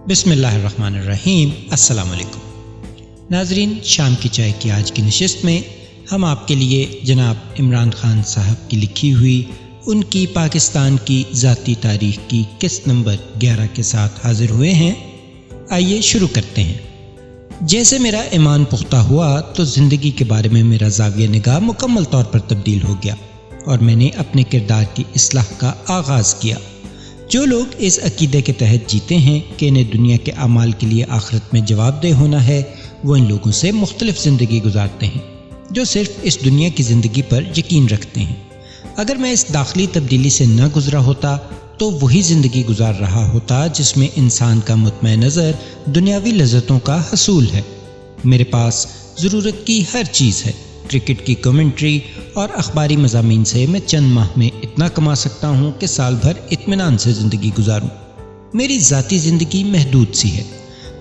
بسم اللہ الرحمن الرحیم۔ السلام علیکم ناظرین، شام کی چائے کی آج کی نشست میں ہم آپ کے لیے جناب عمران خان صاحب کی لکھی ہوئی ان کی پاکستان کی ذاتی تاریخ کی قسط نمبر 11 کے ساتھ حاضر ہوئے ہیں۔ آئیے شروع کرتے ہیں۔ جیسے میرا ایمان پختہ ہوا تو زندگی کے بارے میں میرا زاویہ نگاہ مکمل طور پر تبدیل ہو گیا اور میں نے اپنے کردار کی اصلاح کا آغاز کیا۔ جو لوگ اس عقیدے کے تحت جیتے ہیں کہ انہیں دنیا کے اعمال کے لیے آخرت میں جواب دہ ہونا ہے، وہ ان لوگوں سے مختلف زندگی گزارتے ہیں جو صرف اس دنیا کی زندگی پر یقین رکھتے ہیں۔ اگر میں اس داخلی تبدیلی سے نہ گزرا ہوتا تو وہی زندگی گزار رہا ہوتا جس میں انسان کا مطمع نظر دنیاوی لذتوں کا حصول ہے۔ میرے پاس ضرورت کی ہر چیز ہے۔ کرکٹ کی کمنٹری اور اخباری مضامین سے میں چند ماہ میں اتنا کما سکتا ہوں کہ سال بھر اطمینان سے زندگی گزاروں۔ میری ذاتی زندگی محدود سی ہے۔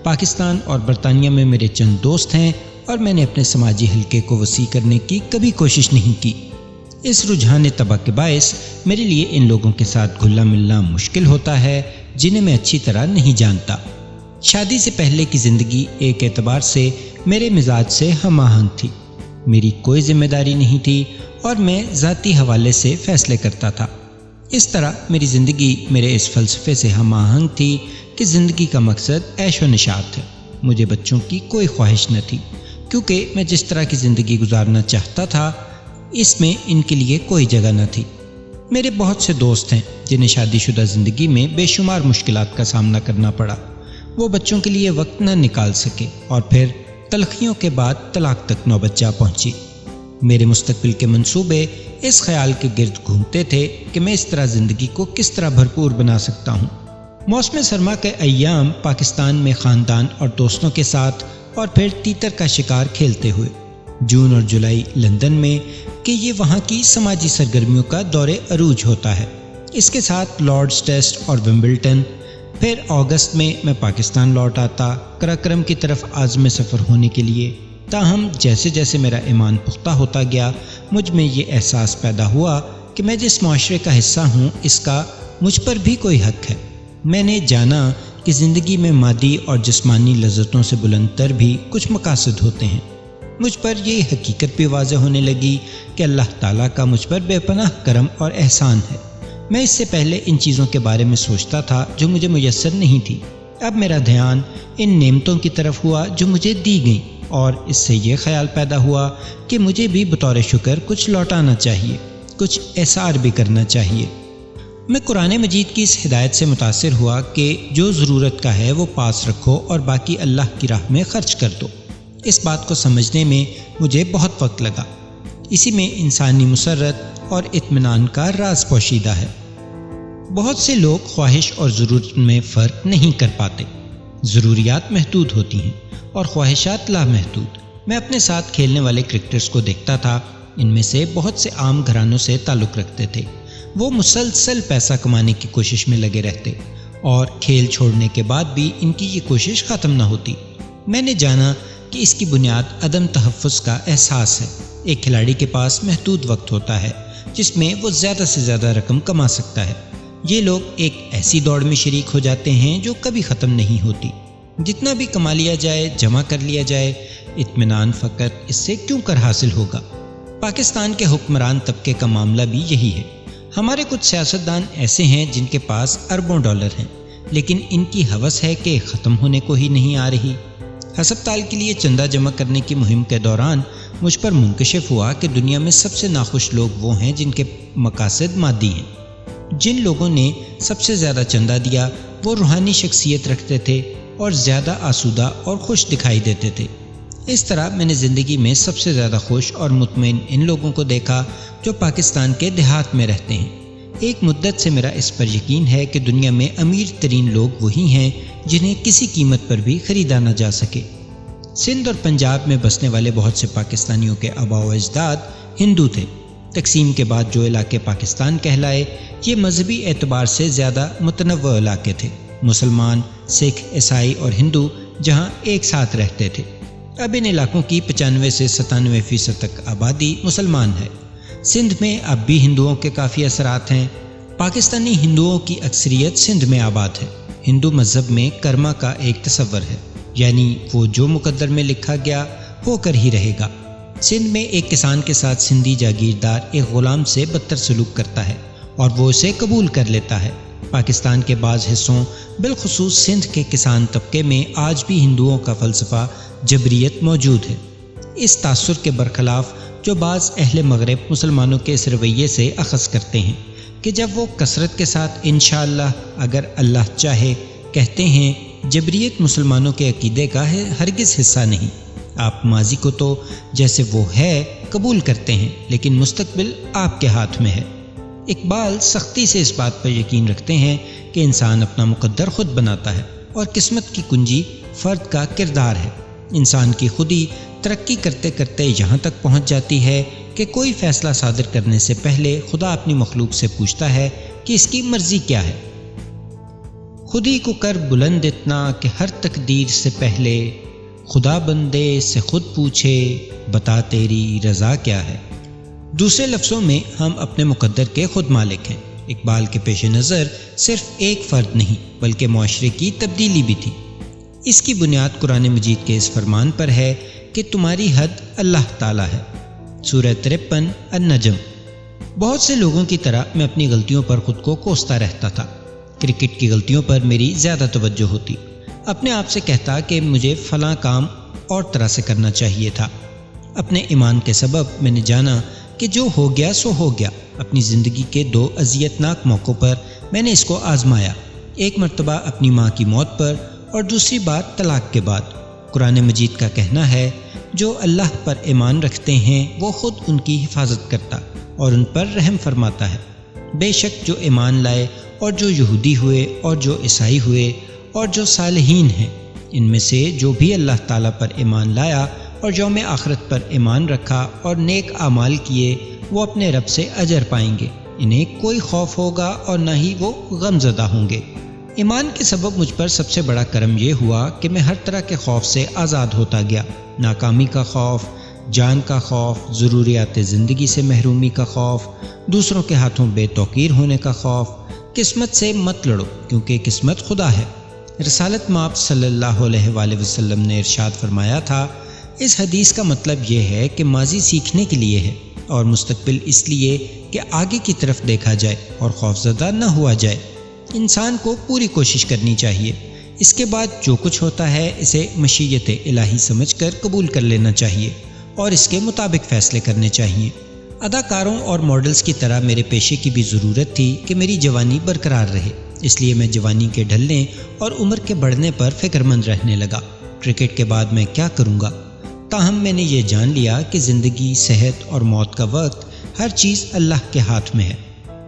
پاکستان اور برطانیہ میں میرے چند دوست ہیں اور میں نے اپنے سماجی حلقے کو وسیع کرنے کی کبھی کوشش نہیں کی۔ اس رجحان طبع کے باعث میرے لیے ان لوگوں کے ساتھ گھلنا ملنا مشکل ہوتا ہے جنہیں میں اچھی طرح نہیں جانتا۔ شادی سے پہلے کی زندگی ایک اعتبار سے میرے مزاج سے ہم آہنگ تھی۔ میری کوئی ذمہ داری نہیں تھی اور میں ذاتی حوالے سے فیصلے کرتا تھا۔ اس طرح میری زندگی میرے اس فلسفے سے ہم آہنگ تھی کہ زندگی کا مقصد عیش و نشاط ہے۔ مجھے بچوں کی کوئی خواہش نہ تھی کیونکہ میں جس طرح کی زندگی گزارنا چاہتا تھا اس میں ان کے لیے کوئی جگہ نہ تھی۔ میرے بہت سے دوست ہیں جنہیں شادی شدہ زندگی میں بے شمار مشکلات کا سامنا کرنا پڑا۔ وہ بچوں کے لیے وقت نہ نکال سکے اور پھر تلخیوں کے بعد طلاق تک نوبت جا پہنچی۔ میرے مستقبل کے منصوبے اس خیال کے گرد گھومتے تھے کہ میں اس طرح زندگی کو کس طرح بھرپور بنا سکتا ہوں۔ موسم سرما کے ایام پاکستان میں خاندان اور دوستوں کے ساتھ اور پھر تیتر کا شکار کھیلتے ہوئے، جون اور جولائی لندن میں کہ یہ وہاں کی سماجی سرگرمیوں کا دور عروج ہوتا ہے، اس کے ساتھ لارڈز ٹیسٹ اور ومبلٹن۔ پھر اگست میں پاکستان لوٹ آتا کراکرم کی طرف عازم سفر ہونے کے لیے۔ تاہم جیسے جیسے میرا ایمان پختہ ہوتا گیا مجھ میں یہ احساس پیدا ہوا کہ میں جس معاشرے کا حصہ ہوں اس کا مجھ پر بھی کوئی حق ہے۔ میں نے جانا کہ زندگی میں مادی اور جسمانی لذتوں سے بلند تر بھی کچھ مقاصد ہوتے ہیں۔ مجھ پر یہ حقیقت بھی واضح ہونے لگی کہ اللہ تعالیٰ کا مجھ پر بے پناہ کرم اور احسان ہے۔ میں اس سے پہلے ان چیزوں کے بارے میں سوچتا تھا جو مجھے میسر نہیں تھی۔ اب میرا دھیان ان نعمتوں کی طرف ہوا جو مجھے دی گئیں اور اس سے یہ خیال پیدا ہوا کہ مجھے بھی بطور شکر کچھ لوٹانا چاہیے، کچھ احسار بھی کرنا چاہیے۔ میں قرآن مجید کی اس ہدایت سے متاثر ہوا کہ جو ضرورت کا ہے وہ پاس رکھو اور باقی اللہ کی راہ میں خرچ کر دو۔ اس بات کو سمجھنے میں مجھے بہت وقت لگا۔ اسی میں انسانی مسرت اور اطمینان کا راز پوشیدہ ہے۔ بہت سے لوگ خواہش اور ضرورت میں فرق نہیں کر پاتے۔ ضروریات محدود ہوتی ہیں اور خواہشات لامحدود۔ میں اپنے ساتھ کھیلنے والے کرکٹرز کو دیکھتا تھا، ان میں سے بہت سے عام گھرانوں سے تعلق رکھتے تھے۔ وہ مسلسل پیسہ کمانے کی کوشش میں لگے رہتے اور کھیل چھوڑنے کے بعد بھی ان کی یہ کوشش ختم نہ ہوتی۔ میں نے جانا کہ اس کی بنیاد عدم تحفظ کا احساس ہے۔ ایک کھلاڑی کے پاس محدود وقت ہوتا ہے جس میں وہ زیادہ سے زیادہ رقم کما سکتا ہے۔ یہ لوگ ایک ایسی دوڑ میں شریک ہو جاتے ہیں جو کبھی ختم نہیں ہوتی۔ جتنا بھی کما لیا جائے، جمع کر لیا جائے، اطمینان فقط اس سے کیوں کر حاصل ہوگا؟ پاکستان کے حکمران طبقے کا معاملہ بھی یہی ہے۔ ہمارے کچھ سیاستدان ایسے ہیں جن کے پاس اربوں ڈالر ہیں لیکن ان کی ہوس ہے کہ ختم ہونے کو ہی نہیں آ رہی۔ ہسپتال کے لیے چندہ جمع کرنے کی مہم کے دوران مجھ پر منکشف ہوا کہ دنیا میں سب سے ناخوش لوگ وہ ہیں جن کے مقاصد مادی ہیں۔ جن لوگوں نے سب سے زیادہ چندہ دیا وہ روحانی شخصیت رکھتے تھے اور زیادہ آسودہ اور خوش دکھائی دیتے تھے۔ اس طرح میں نے زندگی میں سب سے زیادہ خوش اور مطمئن ان لوگوں کو دیکھا جو پاکستان کے دیہات میں رہتے ہیں۔ ایک مدت سے میرا اس پر یقین ہے کہ دنیا میں امیر ترین لوگ وہی ہیں جنہیں کسی قیمت پر بھی خریدا نہ جا سکے۔ سندھ اور پنجاب میں بسنے والے بہت سے پاکستانیوں کے آباء و اجداد ہندو تھے۔ تقسیم کے بعد جو علاقے پاکستان کہلائے یہ مذہبی اعتبار سے زیادہ متنوع علاقے تھے۔ مسلمان، سکھ، عیسائی اور ہندو جہاں ایک ساتھ رہتے تھے۔ اب ان علاقوں کی 95 سے 97% تک آبادی مسلمان ہے۔ سندھ میں اب بھی ہندوؤں کے کافی اثرات ہیں۔ پاکستانی ہندوؤں کی اکثریت سندھ میں آباد ہے۔ ہندو مذہب میں کرما کا ایک تصور ہے، یعنی وہ جو مقدر میں لکھا گیا ہو کر ہی رہے گا۔ سندھ میں ایک کسان کے ساتھ سندھی جاگیردار ایک غلام سے بدتر سلوک کرتا ہے اور وہ اسے قبول کر لیتا ہے۔ پاکستان کے بعض حصوں بالخصوص سندھ کے کسان طبقے میں آج بھی ہندوؤں کا فلسفہ جبریت موجود ہے، اس تاثر کے برخلاف جو بعض اہل مغرب مسلمانوں کے اس رویے سے اخذ کرتے ہیں کہ جب وہ کثرت کے ساتھ انشاءاللہ اگر اللہ چاہے کہتے ہیں۔ جبریت مسلمانوں کے عقیدے کا ہرگز حصہ نہیں۔ آپ ماضی کو تو جیسے وہ ہے قبول کرتے ہیں، لیکن مستقبل آپ کے ہاتھ میں ہے۔ اقبال سختی سے اس بات پر یقین رکھتے ہیں کہ انسان اپنا مقدر خود بناتا ہے اور قسمت کی کنجی فرد کا کردار ہے۔ انسان کی خودی ترقی کرتے کرتے یہاں تک پہنچ جاتی ہے کہ کوئی فیصلہ صادر کرنے سے پہلے خدا اپنی مخلوق سے پوچھتا ہے کہ اس کی مرضی کیا ہے۔ خودی کو کر بلند اتنا کہ ہر تقدیر سے پہلے خدا بندے سے خود پوچھے بتا تیری رضا کیا ہے۔ دوسرے لفظوں میں ہم اپنے مقدر کے خود مالک ہیں۔ اقبال کے پیش نظر صرف ایک فرد نہیں بلکہ معاشرے کی تبدیلی بھی تھی۔ اس کی بنیاد قرآن مجید کے اس فرمان پر ہے کہ تمہاری حد اللہ تعالیٰ ہے۔ سورہ 53 النجم۔ بہت سے لوگوں کی طرح میں اپنی غلطیوں پر خود کو کوستا رہتا تھا۔ کرکٹ کی غلطیوں پر میری زیادہ توجہ ہوتی، اپنے آپ سے کہتا کہ مجھے فلاں کام اور طرح سے کرنا چاہیے تھا۔ اپنے ایمان کے سبب میں نے جانا کہ جو ہو گیا سو ہو گیا۔ اپنی زندگی کے 2 اذیتناک موقعوں پر میں نے اس کو آزمایا، ایک مرتبہ اپنی ماں کی موت پر اور دوسری بار طلاق کے بعد۔ قرآن مجید کا کہنا ہے جو اللہ پر ایمان رکھتے ہیں وہ خود ان کی حفاظت کرتا اور ان پر رحم فرماتا ہے۔ بے شک جو ایمان لائے اور جو یہودی ہوئے اور جو عیسائی ہوئے اور جو صالحین ہیں، ان میں سے جو بھی اللہ تعالیٰ پر ایمان لایا اور یوم آخرت پر ایمان رکھا اور نیک اعمال کیے، وہ اپنے رب سے اجر پائیں گے، انہیں کوئی خوف ہوگا اور نہ ہی وہ غم زدہ ہوں گے۔ ایمان کے سبب مجھ پر سب سے بڑا کرم یہ ہوا کہ میں ہر طرح کے خوف سے آزاد ہوتا گیا۔ ناکامی کا خوف، جان کا خوف، ضروریات زندگی سے محرومی کا خوف، دوسروں کے ہاتھوں بے توقیر ہونے کا خوف۔ قسمت سے مت لڑو کیونکہ قسمت خدا ہے۔ رسالت مآب صلی اللہ علیہ وآلہ وسلم نے ارشاد فرمایا تھا، اس حدیث کا مطلب یہ ہے کہ ماضی سیکھنے کے لیے ہے اور مستقبل اس لیے کہ آگے کی طرف دیکھا جائے اور خوفزدہ نہ ہوا جائے۔ انسان کو پوری کوشش کرنی چاہیے، اس کے بعد جو کچھ ہوتا ہے اسے مشیت الہی سمجھ کر قبول کر لینا چاہیے اور اس کے مطابق فیصلے کرنے چاہیے۔ اداکاروں اور ماڈلز کی طرح میرے پیشے کی بھی ضرورت تھی کہ میری جوانی برقرار رہے، اس لیے میں جوانی کے ڈھلنے اور عمر کے بڑھنے پر فکر مند رہنے لگا۔ کرکٹ کے بعد میں کیا کروں گا؟ تاہم میں نے یہ جان لیا کہ زندگی، صحت اور موت کا وقت ہر چیز اللہ کے ہاتھ میں ہے۔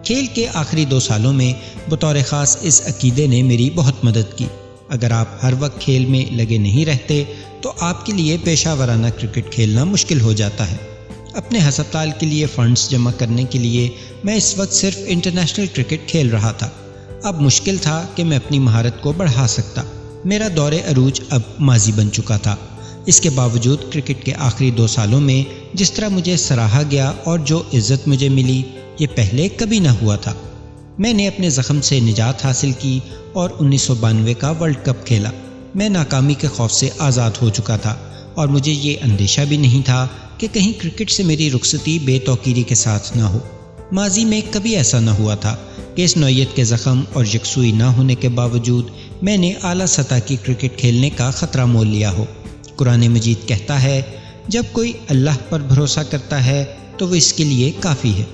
کھیل کے آخری 2 سالوں میں بطور خاص اس عقیدے نے میری بہت مدد کی۔ اگر آپ ہر وقت کھیل میں لگے نہیں رہتے تو آپ کے لیے پیشہ ورانہ کرکٹ کھیلنا مشکل ہو جاتا ہے۔ اپنے ہسپتال کے لیے فنڈز جمع کرنے کے لیے میں اس وقت صرف انٹرنیشنل کرکٹ کھیل رہا تھا۔ اب مشکل تھا کہ میں اپنی مہارت کو بڑھا سکتا۔ میرا دور عروج اب ماضی بن چکا تھا۔ اس کے باوجود کرکٹ کے آخری 2 سالوں میں جس طرح مجھے سراہا گیا اور جو عزت مجھے ملی یہ پہلے کبھی نہ ہوا تھا۔ میں نے اپنے زخم سے نجات حاصل کی اور 1992 کا ورلڈ کپ کھیلا۔ میں ناکامی کے خوف سے آزاد ہو چکا تھا اور مجھے یہ اندیشہ بھی نہیں تھا کہ کہیں کرکٹ سے میری رخصتی بے توقیری کے ساتھ نہ ہو۔ ماضی میں کبھی ایسا نہ ہوا تھا کہ اس نوعیت کے زخم اور یکسوئی نہ ہونے کے باوجود میں نے اعلیٰ سطح کی کرکٹ کھیلنے کا خطرہ مول لیا ہو۔ قرآن مجید کہتا ہے جب کوئی اللہ پر بھروسہ کرتا ہے تو وہ اس کے لیے کافی ہے۔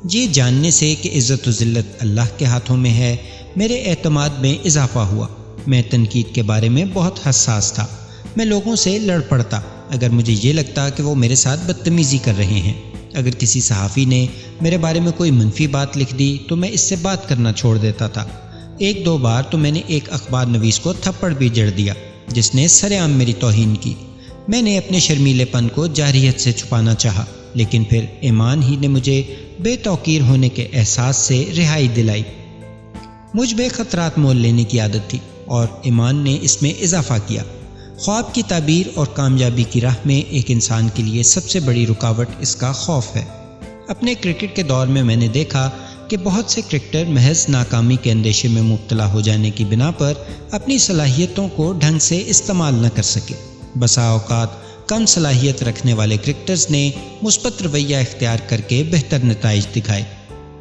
یہ جاننے سے کہ عزت و ذلت اللہ کے ہاتھوں میں ہے، میرے اعتماد میں اضافہ ہوا۔ میں تنقید کے بارے میں بہت حساس تھا۔ میں لوگوں سے لڑ پڑتا اگر مجھے یہ لگتا کہ وہ میرے ساتھ بدتمیزی کر رہے ہیں۔ اگر کسی صحافی نے میرے بارے میں کوئی منفی بات لکھ دی تو میں اس سے بات کرنا چھوڑ دیتا تھا۔ 1-2 بار تو میں نے ایک اخبار نویس کو تھپڑ بھی جڑ دیا جس نے سر عام میری توہین کی۔ میں نے اپنے شرمیلے پن کو جارحیت سے چھپانا چاہا، لیکن پھر ایمان ہی نے مجھے بے توقیر ہونے کے احساس سے رہائی دلائی۔ مجھ بے خطرات مول لینے کی عادت تھی اور ایمان نے اس میں اضافہ کیا۔ خواب کی تعبیر اور کامیابی کی راہ میں ایک انسان کے لیے سب سے بڑی رکاوٹ اس کا خوف ہے۔ اپنے کرکٹ کے دور میں نے دیکھا کہ بہت سے کرکٹر محض ناکامی کے اندیشے میں مبتلا ہو جانے کی بنا پر اپنی صلاحیتوں کو ڈھنگ سے استعمال نہ کر سکے۔ بسا اوقات کم صلاحیت رکھنے والے کرکٹرز نے مثبت رویہ اختیار کر کے بہتر نتائج دکھائے۔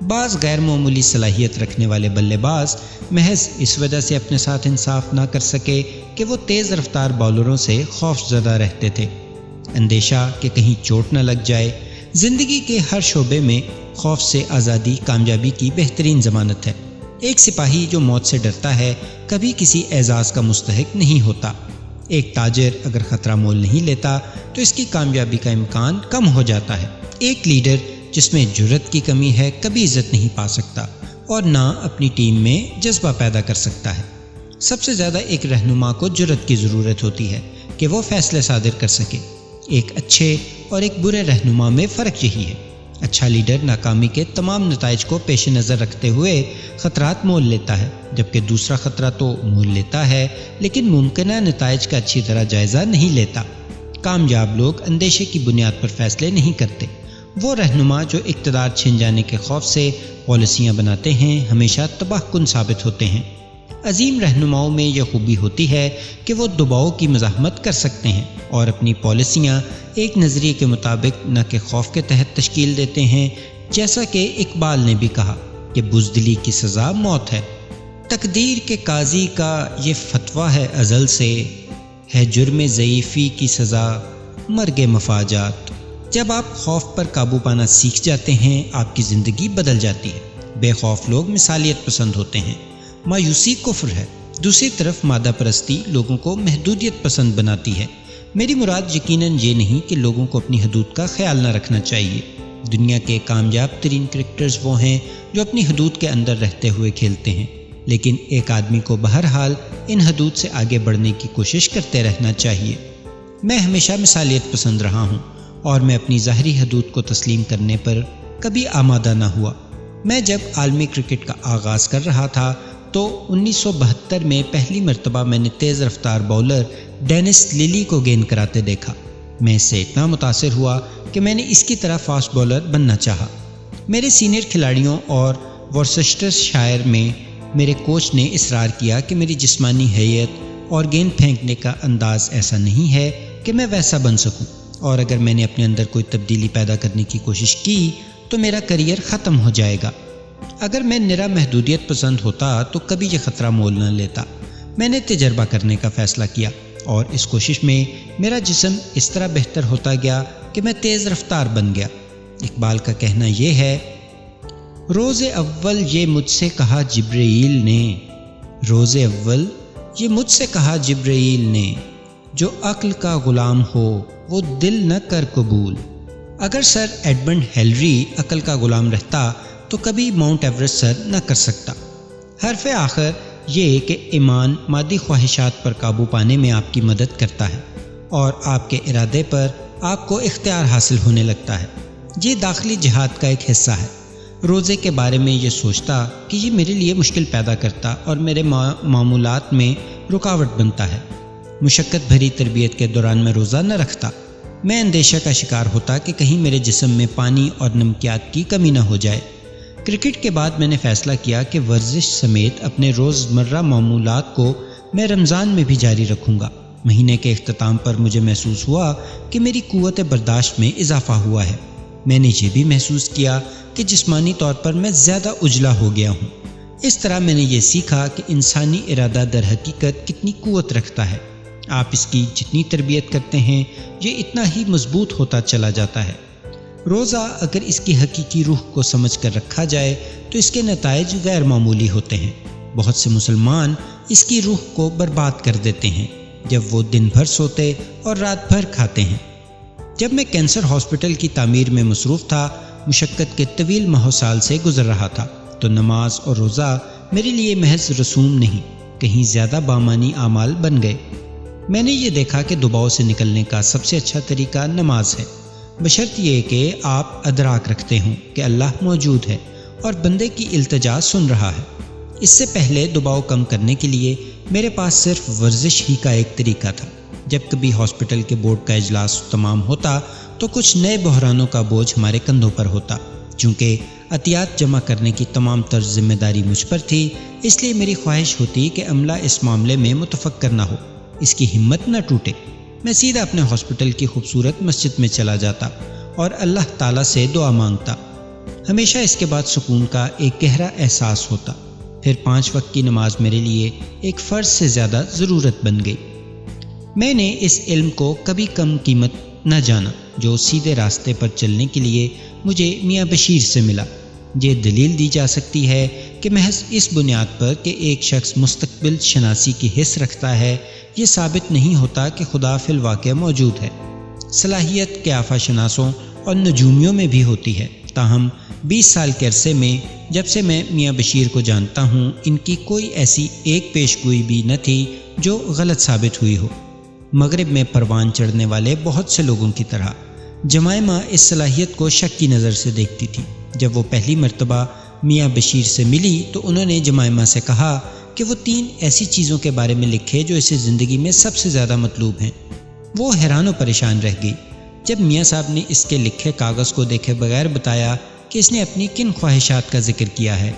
بعض غیر معمولی صلاحیت رکھنے والے بلے باز محض اس وجہ سے اپنے ساتھ انصاف نہ کر سکے کہ وہ تیز رفتار بالروں سے خوف زدہ رہتے تھے۔ اندیشہ کہ کہیں چوٹ نہ لگ جائے۔ زندگی کے ہر شعبے میں خوف سے آزادی کامیابی کی بہترین ضمانت ہے۔ ایک سپاہی جو موت سے ڈرتا ہے کبھی کسی اعزاز کا مستحق نہیں ہوتا۔ ایک تاجر اگر خطرہ مول نہیں لیتا تو اس کی کامیابی کا امکان کم ہو جاتا ہے۔ ایک لیڈر جس میں جرأت کی کمی ہے کبھی عزت نہیں پا سکتا اور نہ اپنی ٹیم میں جذبہ پیدا کر سکتا ہے۔ سب سے زیادہ ایک رہنما کو جرأت کی ضرورت ہوتی ہے کہ وہ فیصلے صادر کر سکے۔ ایک اچھے اور ایک برے رہنما میں فرق یہی ہے۔ اچھا لیڈر ناکامی کے تمام نتائج کو پیش نظر رکھتے ہوئے خطرات مول لیتا ہے، جبکہ دوسرا خطرہ تو مول لیتا ہے لیکن ممکنہ نتائج کا اچھی طرح جائزہ نہیں لیتا۔ کامیاب لوگ اندیشے کی بنیاد پر فیصلے نہیں کرتے۔ وہ رہنما جو اقتدار چھن جانے کے خوف سے پالیسیاں بناتے ہیں ہمیشہ تباہ کن ثابت ہوتے ہیں۔ عظیم رہنماؤں میں یہ خوبی ہوتی ہے کہ وہ دباؤ کی مزاحمت کر سکتے ہیں اور اپنی پالیسیاں ایک نظریے کے مطابق نہ کہ خوف کے تحت تشکیل دیتے ہیں، جیسا کہ اقبال نے بھی کہا کہ بزدلی کی سزا موت ہے۔ تقدیر کے قاضی کا یہ فتویٰ ہے ازل سے، ہے جرم ضعیفی کی سزا مرگ مفاجات۔ جب آپ خوف پر قابو پانا سیکھ جاتے ہیں آپ کی زندگی بدل جاتی ہے۔ بے خوف لوگ مثالیت پسند ہوتے ہیں، مایوسی کفر ہے۔ دوسری طرف مادہ پرستی لوگوں کو محدودیت پسند بناتی ہے۔ میری مراد یقیناً یہ نہیں کہ لوگوں کو اپنی حدود کا خیال نہ رکھنا چاہیے۔ دنیا کے کامیاب ترین کرکٹرز وہ ہیں جو اپنی حدود کے اندر رہتے ہوئے کھیلتے ہیں، لیکن ایک آدمی کو بہرحال ان حدود سے آگے بڑھنے کی کوشش کرتے رہنا چاہیے۔ میں ہمیشہ مثالیت پسند رہا ہوں اور میں اپنی ظاہری حدود کو تسلیم کرنے پر کبھی آمادہ نہ ہوا۔ میں جب عالمی کرکٹ کا آغاز کر رہا تھا تو 1972 میں پہلی مرتبہ میں نے تیز رفتار باؤلر ڈینس للی کو گیند کراتے دیکھا۔ میں اس سے اتنا متاثر ہوا کہ میں نے اس کی طرح فاسٹ باؤلر بننا چاہا۔ میرے سینئر کھلاڑیوں اور ورسسٹر شائر میں میرے کوچ نے اصرار کیا کہ میری جسمانی حیت اور گیند پھینکنے کا انداز ایسا نہیں ہے کہ میں ویسا بن سکوں، اور اگر میں نے اپنے اندر کوئی تبدیلی پیدا کرنے کی کوشش کی تو میرا کریئر ختم ہو جائے گا۔ اگر میں نرا محدودیت پسند ہوتا تو کبھی یہ خطرہ مول نہ لیتا۔ میں نے تجربہ کرنے کا فیصلہ کیا اور اس کوشش میں میرا جسم اس طرح بہتر ہوتا گیا کہ میں تیز رفتار بن گیا۔ اقبال کا کہنا یہ ہے، روز اول یہ مجھ سے کہا جبرائیل نے، روز اول یہ مجھ سے کہا جبرائیل نے، جو عقل کا غلام ہو وہ دل نہ کر قبول۔ اگر سر ایڈمنڈ ہیلری عقل کا غلام رہتا تو کبھی ماؤنٹ ایوریسٹ سر نہ کر سکتا۔ حرف آخر یہ کہ ایمان مادی خواہشات پر قابو پانے میں آپ کی مدد کرتا ہے اور آپ کے ارادے پر آپ کو اختیار حاصل ہونے لگتا ہے۔ یہ داخلی جہاد کا ایک حصہ ہے۔ روزے کے بارے میں یہ سوچتا کہ یہ میرے لیے مشکل پیدا کرتا اور میرے معمولات میں رکاوٹ بنتا ہے۔ مشقت بھری تربیت کے دوران میں روزہ نہ رکھتا۔ میں اندیشہ کا شکار ہوتا کہ کہیں میرے جسم میں پانی اور نمکیات کی کمی نہ ہو جائے۔ کرکٹ کے بعد میں نے فیصلہ کیا کہ ورزش سمیت اپنے روزمرہ معمولات کو میں رمضان میں بھی جاری رکھوں گا۔ مہینے کے اختتام پر مجھے محسوس ہوا کہ میری قوت برداشت میں اضافہ ہوا ہے۔ میں نے یہ بھی محسوس کیا کہ جسمانی طور پر میں زیادہ اجلا ہو گیا ہوں۔ اس طرح میں نے یہ سیکھا کہ انسانی ارادہ در حقیقت کتنی قوت رکھتا ہے۔ آپ اس کی جتنی تربیت کرتے ہیں یہ اتنا ہی مضبوط ہوتا چلا جاتا ہے۔ روزہ اگر اس کی حقیقی روح کو سمجھ کر رکھا جائے تو اس کے نتائج غیر معمولی ہوتے ہیں۔ بہت سے مسلمان اس کی روح کو برباد کر دیتے ہیں جب وہ دن بھر سوتے اور رات بھر کھاتے ہیں۔ جب میں کینسر ہاسپٹل کی تعمیر میں مصروف تھا، مشقت کے طویل ماہ سال سے گزر رہا تھا، تو نماز اور روزہ میرے لیے محض رسوم نہیں، کہیں زیادہ بامانی اعمال بن گئے۔ میں نے یہ دیکھا کہ دباؤ سے نکلنے کا سب سے اچھا طریقہ نماز ہے، بشرط یہ کہ آپ ادراک رکھتے ہوں کہ اللہ موجود ہے اور بندے کی التجا سن رہا ہے۔ اس سے پہلے دباؤ کم کرنے کے لیے میرے پاس صرف ورزش ہی کا ایک طریقہ تھا۔ جب کبھی ہاسپٹل کے بورڈ کا اجلاس تمام ہوتا تو کچھ نئے بحرانوں کا بوجھ ہمارے کندھوں پر ہوتا، چونکہ عطیات جمع کرنے کی تمام تر ذمہ داری مجھ پر تھی، اس لیے میری خواہش ہوتی کہ عملہ اس معاملے میں متفکر نہ ہو، اس کی ہمت نہ ٹوٹے۔ میں سیدھا اپنے ہاسپٹل کی خوبصورت مسجد میں چلا جاتا اور اللہ تعالیٰ سے دعا مانگتا۔ ہمیشہ اس کے بعد سکون کا ایک گہرا احساس ہوتا۔ پھر 5 وقت کی نماز میرے لیے ایک فرض سے زیادہ ضرورت بن گئی۔ میں نے اس علم کو کبھی کم قیمت نہ جانا جو سیدھے راستے پر چلنے کے لیے مجھے میاں بشیر سے ملا۔ یہ دلیل دی جا سکتی ہے کہ محض اس بنیاد پر کہ ایک شخص مستقبل شناسی کی حس رکھتا ہے، یہ ثابت نہیں ہوتا کہ خدا فی الواقع موجود ہے۔ صلاحیت قیافہ شناسوں اور نجومیوں میں بھی ہوتی ہے، تاہم 20 سال کے عرصے میں جب سے میں میاں بشیر کو جانتا ہوں، ان کی کوئی ایسی ایک پیش گوئی بھی نہ تھی جو غلط ثابت ہوئی ہو۔ مغرب میں پروان چڑھنے والے بہت سے لوگوں کی طرح جمائمہ اس صلاحیت کو شک کی نظر سے دیکھتی تھی۔ جب وہ پہلی مرتبہ میاں بشیر سے ملی تو انہوں نے جمائمہ سے کہا کہ وہ 3 ایسی چیزوں کے بارے میں لکھے جو اسے زندگی میں سب سے زیادہ مطلوب ہیں۔ وہ حیران و پریشان رہ گئی جب میاں صاحب نے اس کے لکھے کاغذ کو دیکھے بغیر بتایا کہ اس نے اپنی کن خواہشات کا ذکر کیا ہے۔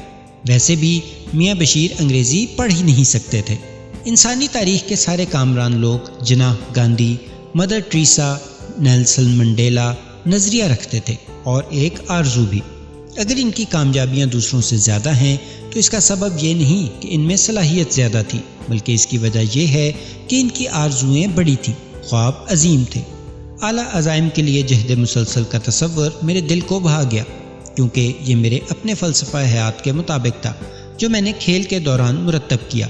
ویسے بھی میاں بشیر انگریزی پڑھ ہی نہیں سکتے تھے۔ انسانی تاریخ کے سارے کامران لوگ Jinnah Gandhi, Mother Teresa, Nelson Mandela نظریہ رکھتے تھے اور ایک آرزو بھی۔ اگر ان کی کامیابیاں دوسروں سے زیادہ ہیں تو اس کا سبب یہ نہیں کہ ان میں صلاحیت زیادہ تھی، بلکہ اس کی وجہ یہ ہے کہ ان کی آرزوئیں بڑی تھیں، خواب عظیم تھے۔ اعلیٰ عزائم کے لیے جہد مسلسل کا تصور میرے دل کو بھا گیا، کیونکہ یہ میرے اپنے فلسفہ حیات کے مطابق تھا جو میں نے کھیل کے دوران مرتب کیا۔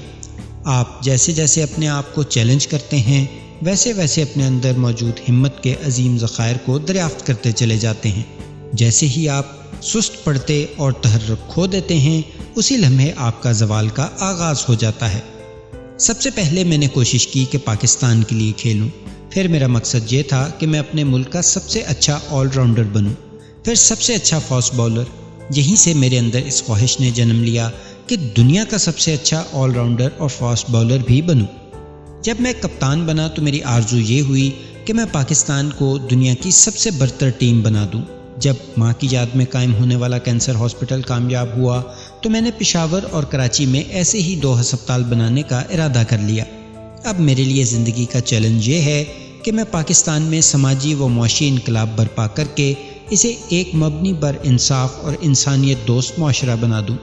آپ جیسے جیسے اپنے آپ کو چیلنج کرتے ہیں، ویسے ویسے اپنے اندر موجود ہمت کے عظیم ذخائر کو دریافت کرتے چلے جاتے ہیں۔ جیسے ہی آپ سست پڑتے اور تحرک کھو دیتے ہیں، اسی لمحے آپ کا زوال کا آغاز ہو جاتا ہے۔ سب سے پہلے میں نے کوشش کی کہ پاکستان کے لیے کھیلوں، پھر میرا مقصد یہ تھا کہ میں اپنے ملک کا سب سے اچھا آل راؤنڈر بنوں، پھر سب سے اچھا فاسٹ بولر۔ یہیں سے میرے اندر اس خواہش نے جنم لیا کہ دنیا کا سب سے اچھا آل راؤنڈر اور فاسٹ بولر بھی بنوں۔ جب میں کپتان بنا تو میری آرزو یہ ہوئی کہ میں پاکستان کو دنیا کی سب سے برتر ٹیم بنا دوں۔ جب ماں کی یاد میں قائم ہونے والا کینسر ہاسپٹل کامیاب ہوا تو میں نے پشاور اور کراچی میں ایسے ہی 2 ہسپتال بنانے کا ارادہ کر لیا۔ اب میرے لیے زندگی کا چیلنج یہ ہے کہ میں پاکستان میں سماجی و معاشی انقلاب برپا کر کے اسے ایک مبنی بر انصاف اور انسانیت دوست معاشرہ بنا دوں۔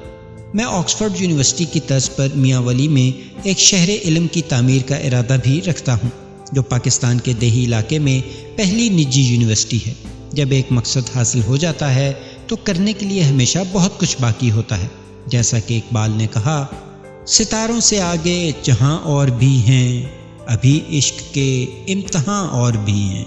میں آکسفورڈ یونیورسٹی کی طرز پر میاں ولی میں ایک شہر علم کی تعمیر کا ارادہ بھی رکھتا ہوں، جو پاکستان کے دیہی علاقے میں پہلی نجی یونیورسٹی ہے۔ جب ایک مقصد حاصل ہو جاتا ہے تو کرنے کے لیے ہمیشہ بہت کچھ باقی ہوتا ہے۔ جیسا کہ اقبال نے کہا، ستاروں سے آگے جہاں اور بھی ہیں، ابھی عشق کے امتحان اور بھی ہیں۔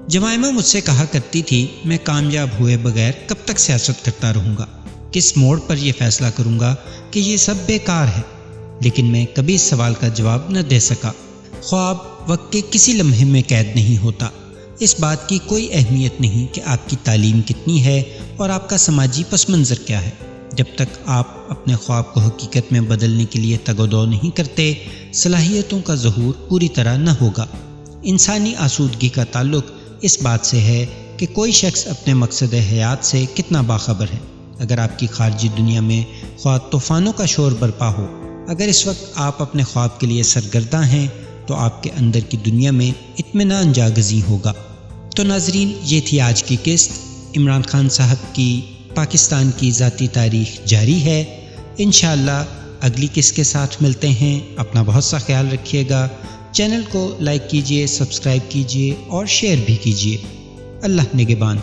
جمائمہ مجھ سے کہا کرتی تھی، میں کامیاب ہوئے بغیر کب تک سیاست کرتا رہوں گا، کس موڑ پر یہ فیصلہ کروں گا کہ یہ سب بیکار ہے۔ لیکن میں کبھی اس سوال کا جواب نہ دے سکا۔ خواب وقت کے کسی لمحے میں قید نہیں ہوتا۔ اس بات کی کوئی اہمیت نہیں کہ آپ کی تعلیم کتنی ہے اور آپ کا سماجی پس منظر کیا ہے۔ جب تک آپ اپنے خواب کو حقیقت میں بدلنے کے لیے تگ و دو نہیں کرتے، صلاحیتوں کا ظہور پوری طرح نہ ہوگا۔ انسانی آسودگی کا تعلق اس بات سے ہے کہ کوئی شخص اپنے مقصد حیات سے کتنا باخبر ہے۔ اگر آپ کی خارجی دنیا میں خواہ طوفانوں کا شور برپا ہو، اگر اس وقت آپ اپنے خواب کے لیے سرگرداں ہیں تو آپ کے اندر کی دنیا میں اطمینان جاگزی ہوگا۔ تو ناظرین، یہ تھی آج کی قسط۔ عمران خان صاحب کی پاکستان کی ذاتی تاریخ جاری ہے۔ انشاءاللہ اگلی قسط کے ساتھ ملتے ہیں۔ اپنا بہت سا خیال رکھیے گا۔ چینل کو لائک کیجئے، سبسکرائب کیجئے اور شیئر بھی کیجئے۔ اللہ نگہبان۔